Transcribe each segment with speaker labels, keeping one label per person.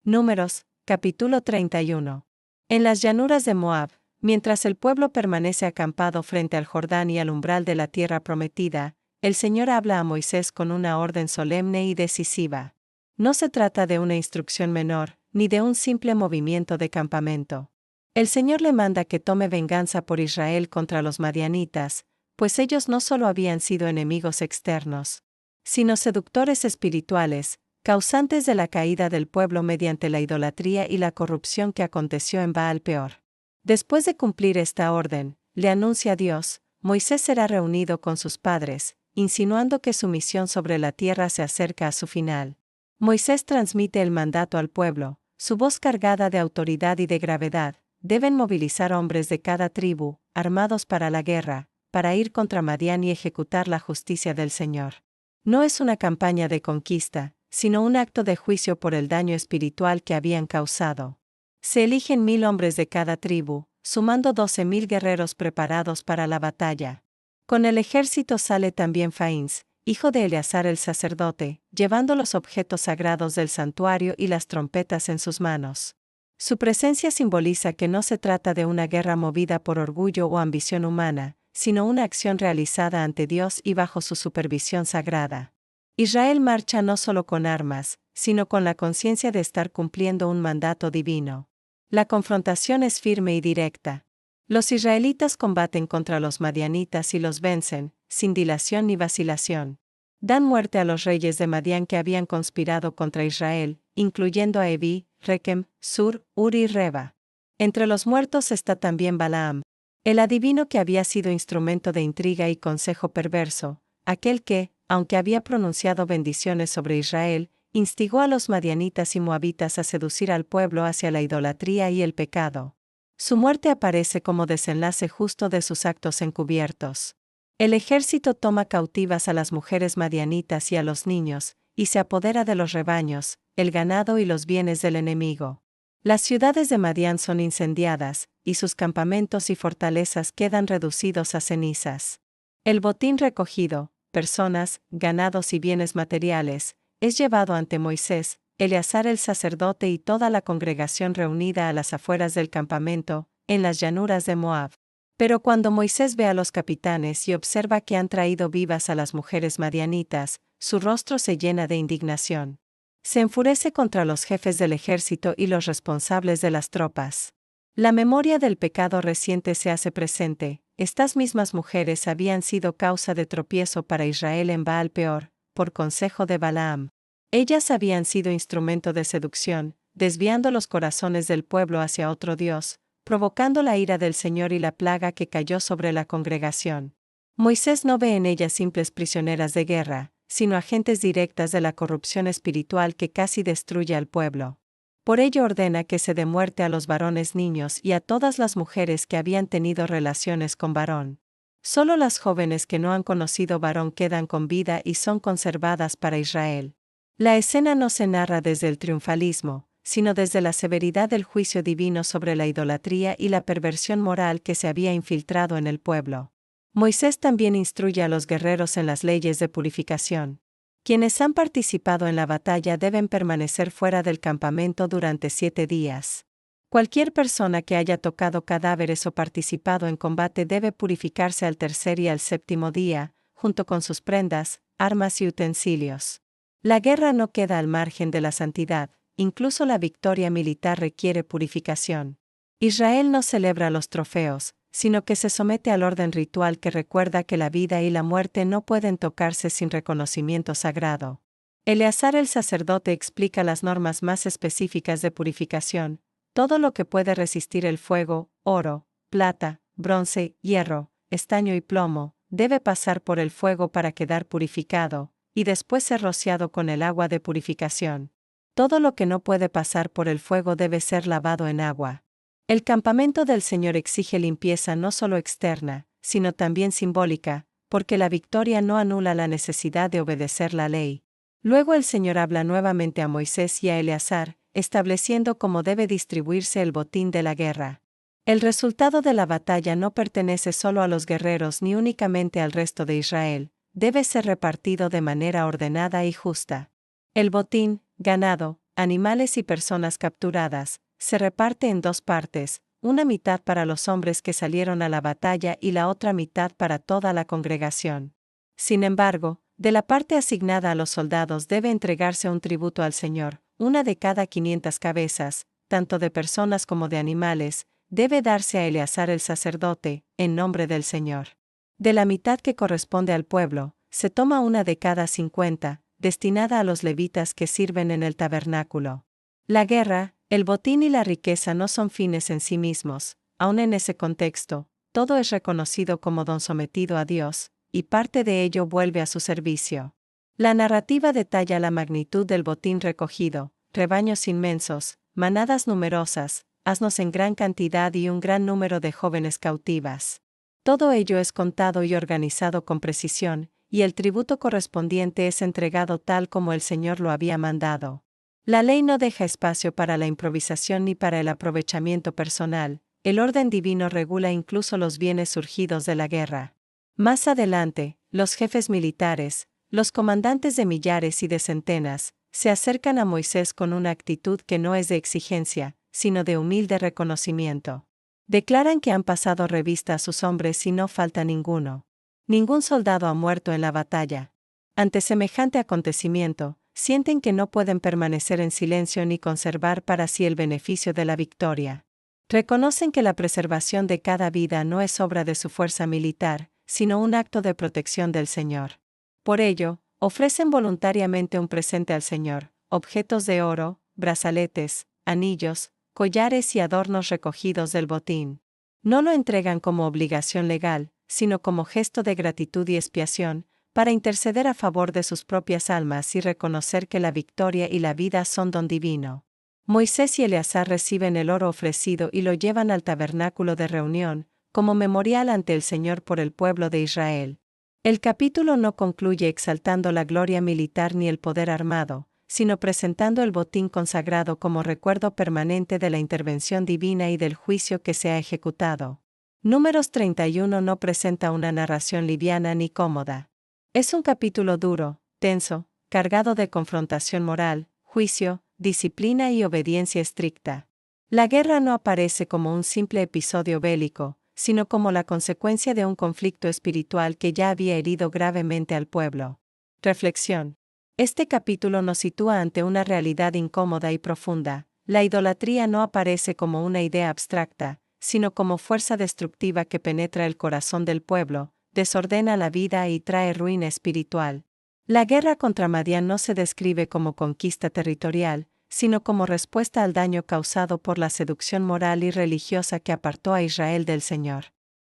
Speaker 1: Números, capítulo 31. En las llanuras de Moab, mientras el pueblo permanece acampado frente al Jordán y al umbral de la tierra prometida, el Señor habla a Moisés con una orden solemne y decisiva. No se trata de una instrucción menor, ni de un simple movimiento de campamento. El Señor le manda que tome venganza por Israel contra los madianitas, pues ellos no solo habían sido enemigos externos, sino seductores espirituales, causantes de la caída del pueblo mediante la idolatría y la corrupción que aconteció en Baal-peor. Después de cumplir esta orden, le anuncia Dios, Moisés será reunido con sus padres, insinuando que su misión sobre la tierra se acerca a su final. Moisés transmite el mandato al pueblo, su voz cargada de autoridad y de gravedad: deben movilizar hombres de cada tribu, armados para la guerra, para ir contra Madián y ejecutar la justicia del Señor. No es una campaña de conquista, sino un acto de juicio por el daño espiritual que habían causado. Se eligen 1000 hombres de cada tribu, sumando 12.000 guerreros preparados para la batalla. Con el ejército sale también Faíns, hijo de Eleazar el sacerdote, llevando los objetos sagrados del santuario y las trompetas en sus manos. Su presencia simboliza que no se trata de una guerra movida por orgullo o ambición humana, sino una acción realizada ante Dios y bajo su supervisión sagrada. Israel marcha no solo con armas, sino con la conciencia de estar cumpliendo un mandato divino. La confrontación es firme y directa. Los israelitas combaten contra los madianitas y los vencen, sin dilación ni vacilación. Dan muerte a los reyes de Madián que habían conspirado contra Israel, incluyendo a Evi, Rekem, Sur, Uri y Reba. Entre los muertos está también Balaam, el adivino que había sido instrumento de intriga y consejo perverso, aquel que, aunque había pronunciado bendiciones sobre Israel, instigó a los madianitas y moabitas a seducir al pueblo hacia la idolatría y el pecado. Su muerte aparece como desenlace justo de sus actos encubiertos. El ejército toma cautivas a las mujeres madianitas y a los niños, y se apodera de los rebaños, el ganado y los bienes del enemigo. Las ciudades de Madián son incendiadas, y sus campamentos y fortalezas quedan reducidos a cenizas. El botín recogido, personas, ganados y bienes materiales, es llevado ante Moisés, Eleazar el sacerdote y toda la congregación reunida a las afueras del campamento, en las llanuras de Moab. Pero cuando Moisés ve a los capitanes y observa que han traído vivas a las mujeres madianitas, su rostro se llena de indignación. Se enfurece contra los jefes del ejército y los responsables de las tropas. La memoria del pecado reciente se hace presente. Estas mismas mujeres habían sido causa de tropiezo para Israel en Baal-peor, por consejo de Balaam. Ellas habían sido instrumento de seducción, desviando los corazones del pueblo hacia otro Dios, provocando la ira del Señor y la plaga que cayó sobre la congregación. Moisés no ve en ellas simples prisioneras de guerra, sino agentes directas de la corrupción espiritual que casi destruye al pueblo. Por ello ordena que se dé muerte a los varones niños y a todas las mujeres que habían tenido relaciones con varón. Solo las jóvenes que no han conocido varón quedan con vida y son conservadas para Israel. La escena no se narra desde el triunfalismo, sino desde la severidad del juicio divino sobre la idolatría y la perversión moral que se había infiltrado en el pueblo. Moisés también instruye a los guerreros en las leyes de purificación. Quienes han participado en la batalla deben permanecer fuera del campamento durante 7 días. Cualquier persona que haya tocado cadáveres o participado en combate debe purificarse al tercer y al séptimo día, junto con sus prendas, armas y utensilios. La guerra no queda al margen de la santidad, incluso la victoria militar requiere purificación. Israel no celebra los trofeos, sino que se somete al orden ritual que recuerda que la vida y la muerte no pueden tocarse sin reconocimiento sagrado. Eleazar el sacerdote explica las normas más específicas de purificación: todo lo que puede resistir el fuego, oro, plata, bronce, hierro, estaño y plomo, debe pasar por el fuego para quedar purificado, y después ser rociado con el agua de purificación. Todo lo que no puede pasar por el fuego debe ser lavado en agua. El campamento del Señor exige limpieza no solo externa, sino también simbólica, porque la victoria no anula la necesidad de obedecer la ley. Luego el Señor habla nuevamente a Moisés y a Eleazar, estableciendo cómo debe distribuirse el botín de la guerra. El resultado de la batalla no pertenece solo a los guerreros ni únicamente al resto de Israel, debe ser repartido de manera ordenada y justa. El botín, ganado, animales y personas capturadas, se reparte en dos partes, una mitad para los hombres que salieron a la batalla y la otra mitad para toda la congregación. Sin embargo, de la parte asignada a los soldados debe entregarse un tributo al Señor, una de cada 500 cabezas, tanto de personas como de animales, debe darse a Eleazar el sacerdote, en nombre del Señor. De la mitad que corresponde al pueblo, se toma una de cada 50, destinada a los levitas que sirven en el tabernáculo. La guerra, el botín y la riqueza no son fines en sí mismos, aun en ese contexto, todo es reconocido como don sometido a Dios, y parte de ello vuelve a su servicio. La narrativa detalla la magnitud del botín recogido, rebaños inmensos, manadas numerosas, asnos en gran cantidad y un gran número de jóvenes cautivas. Todo ello es contado y organizado con precisión, y el tributo correspondiente es entregado tal como el Señor lo había mandado. La ley no deja espacio para la improvisación ni para el aprovechamiento personal, el orden divino regula incluso los bienes surgidos de la guerra. Más adelante, los jefes militares, los comandantes de millares y de centenas, se acercan a Moisés con una actitud que no es de exigencia, sino de humilde reconocimiento. Declaran que han pasado revista a sus hombres y no falta ninguno. Ningún soldado ha muerto en la batalla. Ante semejante acontecimiento, sienten que no pueden permanecer en silencio ni conservar para sí el beneficio de la victoria. Reconocen que la preservación de cada vida no es obra de su fuerza militar, sino un acto de protección del Señor. Por ello, ofrecen voluntariamente un presente al Señor, objetos de oro, brazaletes, anillos, collares y adornos recogidos del botín. No lo entregan como obligación legal, sino como gesto de gratitud y expiación, para interceder a favor de sus propias almas y reconocer que la victoria y la vida son don divino. Moisés y Eleazar reciben el oro ofrecido y lo llevan al tabernáculo de reunión, como memorial ante el Señor por el pueblo de Israel. El capítulo no concluye exaltando la gloria militar ni el poder armado, sino presentando el botín consagrado como recuerdo permanente de la intervención divina y del juicio que se ha ejecutado. Números 31 no presenta una narración liviana ni cómoda. Es un capítulo duro, tenso, cargado de confrontación moral, juicio, disciplina y obediencia estricta. La guerra no aparece como un simple episodio bélico, sino como la consecuencia de un conflicto espiritual que ya había herido gravemente al pueblo. Reflexión. Este capítulo nos sitúa ante una realidad incómoda y profunda. La idolatría no aparece como una idea abstracta, sino como fuerza destructiva que penetra el corazón del pueblo, desordena la vida y trae ruina espiritual. La guerra contra Madián no se describe como conquista territorial, sino como respuesta al daño causado por la seducción moral y religiosa que apartó a Israel del Señor.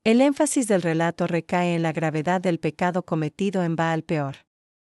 Speaker 1: El énfasis del relato recae en la gravedad del pecado cometido en Baal Peor.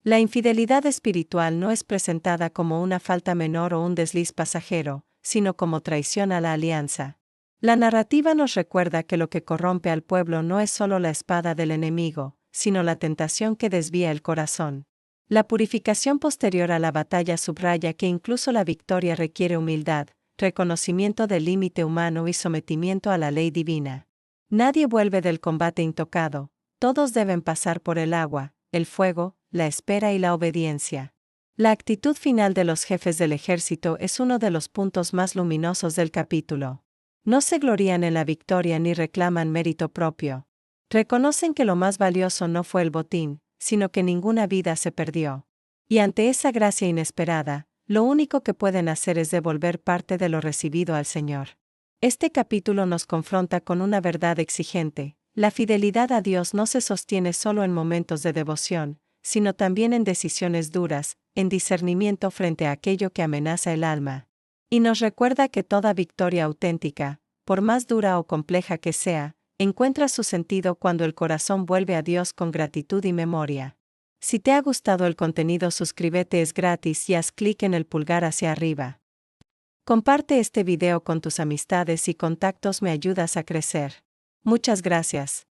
Speaker 1: La infidelidad espiritual no es presentada como una falta menor o un desliz pasajero, sino como traición a la alianza. La narrativa nos recuerda que lo que corrompe al pueblo no es solo la espada del enemigo, sino la tentación que desvía el corazón. La purificación posterior a la batalla subraya que incluso la victoria requiere humildad, reconocimiento del límite humano y sometimiento a la ley divina. Nadie vuelve del combate intocado, todos deben pasar por el agua, el fuego, la espera y la obediencia. La actitud final de los jefes del ejército es uno de los puntos más luminosos del capítulo. No se glorían en la victoria ni reclaman mérito propio. Reconocen que lo más valioso no fue el botín, sino que ninguna vida se perdió. Y ante esa gracia inesperada, lo único que pueden hacer es devolver parte de lo recibido al Señor. Este capítulo nos confronta con una verdad exigente: la fidelidad a Dios no se sostiene solo en momentos de devoción, sino también en decisiones duras, en discernimiento frente a aquello que amenaza el alma. Y nos recuerda que toda victoria auténtica, por más dura o compleja que sea, encuentra su sentido cuando el corazón vuelve a Dios con gratitud y memoria. Si te ha gustado el contenido, suscríbete, es gratis, y haz clic en el pulgar hacia arriba. Comparte este video con tus amistades y contactos, me ayudas a crecer. Muchas gracias.